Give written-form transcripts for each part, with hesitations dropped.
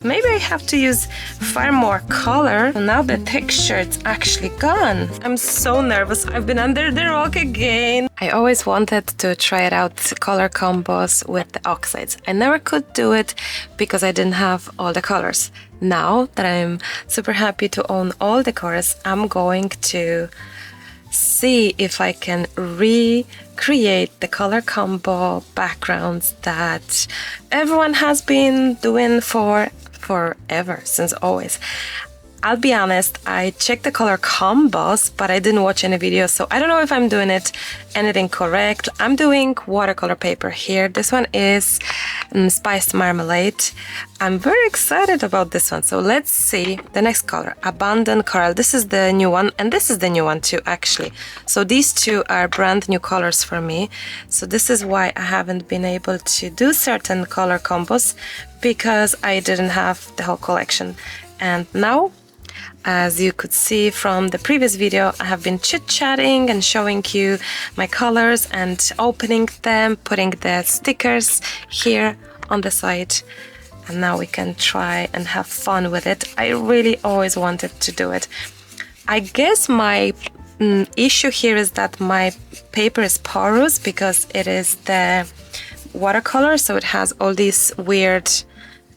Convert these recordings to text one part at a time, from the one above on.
Maybe I have to use far more color. Now the texture is actually gone. I'm so nervous. I've been under the rock again. I always wanted to try it out, color combos with the oxides. I never could do it because I didn't have all the colors. Now that I'm super happy to own all the colors, I'm going to see if I can recreate the color combo backgrounds that everyone has been doing forever, since always. I'll be honest, I checked the color combos, but I didn't watch any videos, so I don't know if I'm doing anything correct. I'm doing watercolor paper here. This one is Spiced Marmalade. I'm very excited about this one. So let's see the next color, Abundant Coral. This is the new one, and this is the new one too, actually. So these two are brand new colors for me. So this is why I haven't been able to do certain color combos, because I didn't have the whole collection. And now, as you could see from the previous video, I have been chit-chatting and showing you my colors and opening them, putting the stickers here on the side. And now we can try and have fun with it. I really always wanted to do it. I guess my issue here is that my paper is porous because it is the watercolor, so it has all these weird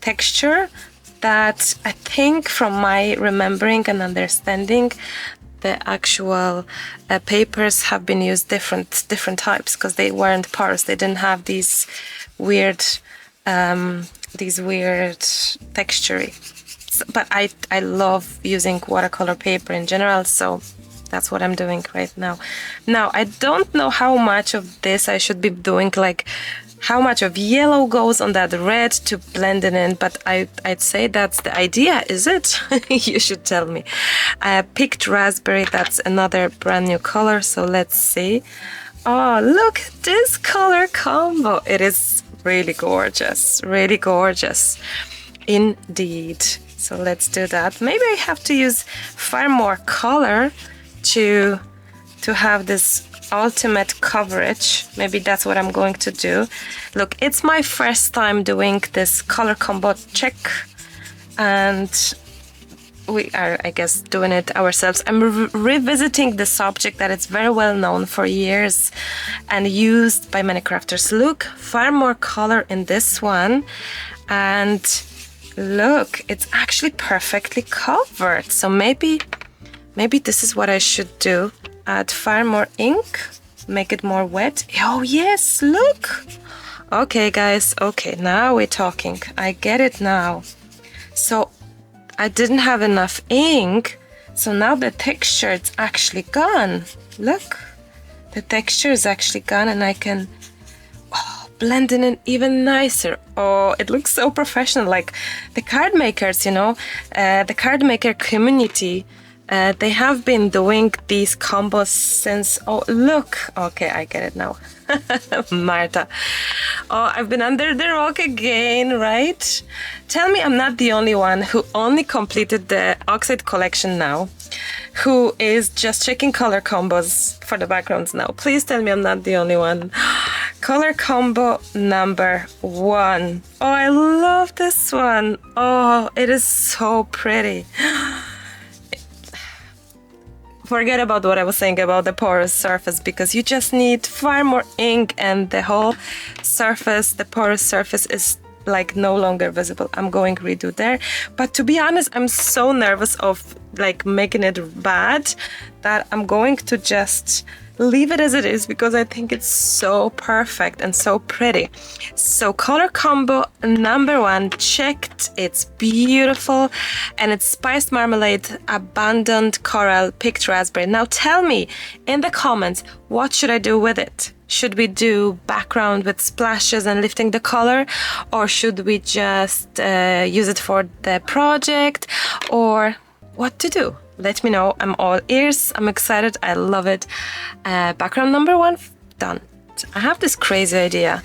texture that I think, from my remembering and understanding, the actual papers have been used different types, because they weren't porous. They didn't have these weird texture. But I love using watercolor paper in general, so that's what I'm doing right now. Now, I don't know how much of this I should be doing, like how much of yellow goes on that red to blend it in, but I'd say that's the idea, is it? You should tell me. Picked Raspberry, that's another brand new color, so let's see. Oh, look at this color combo. It is really gorgeous, indeed. So let's do that. Maybe I have to use far more color to have this ultimate coverage. Maybe that's what I'm going to do. Look, it's my first time doing this color combo check, and we are, I guess, doing it ourselves. I'm revisiting the subject that it's very well known for years and used by many crafters. Look, far more color in this one, and look, it's actually perfectly covered. So maybe this is what I should do. Add far more ink, make it more wet. Oh yes, look. Okay guys, okay, now we're talking. I get it now. So I didn't have enough ink, so now the texture is actually gone. Look, the texture is actually gone, and I can blend it in even nicer. Oh, it looks so professional, like the card makers, you know, the card maker community. They have been doing these combos since, oh look, okay, I get it now. Marta. Oh, I've been under the rock again, right? Tell me I'm not the only one who only completed the Oxide collection now, who is just checking color combos for the backgrounds now. Please tell me I'm not the only one. Color combo number 1. Oh, I love this one. Oh, it is so pretty. Forget about what I was saying about the porous surface, because you just need far more ink and the whole surface, the porous surface, is like no longer visible. I'm going to redo there. But to be honest, I'm so nervous of like making it bad that I'm going to just leave it as it is, because I think it's so perfect and so pretty. So color combo number 1 checked. It's beautiful, and it's Spiced Marmalade, Abundant Coral, Picked Raspberry. Now tell me in the comments, what should I do with it? Should we do background with splashes and lifting the color, or should we just use it for the project, or what to do? Let me know. I'm all ears. I'm excited. I love it. Background number 1 done. I have this crazy idea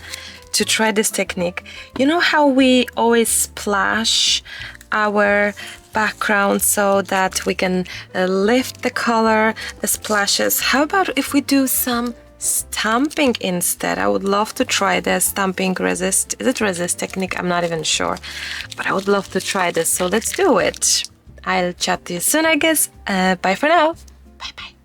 to try this technique. You know how we always splash our background so that we can lift the color, the splashes? How about if we do some stamping instead. I would love to try the stamping resist. Is it resist technique? I'm not even sure. But I would love to try this. So let's do it. I'll chat to you soon, I guess. Bye for now. Bye bye.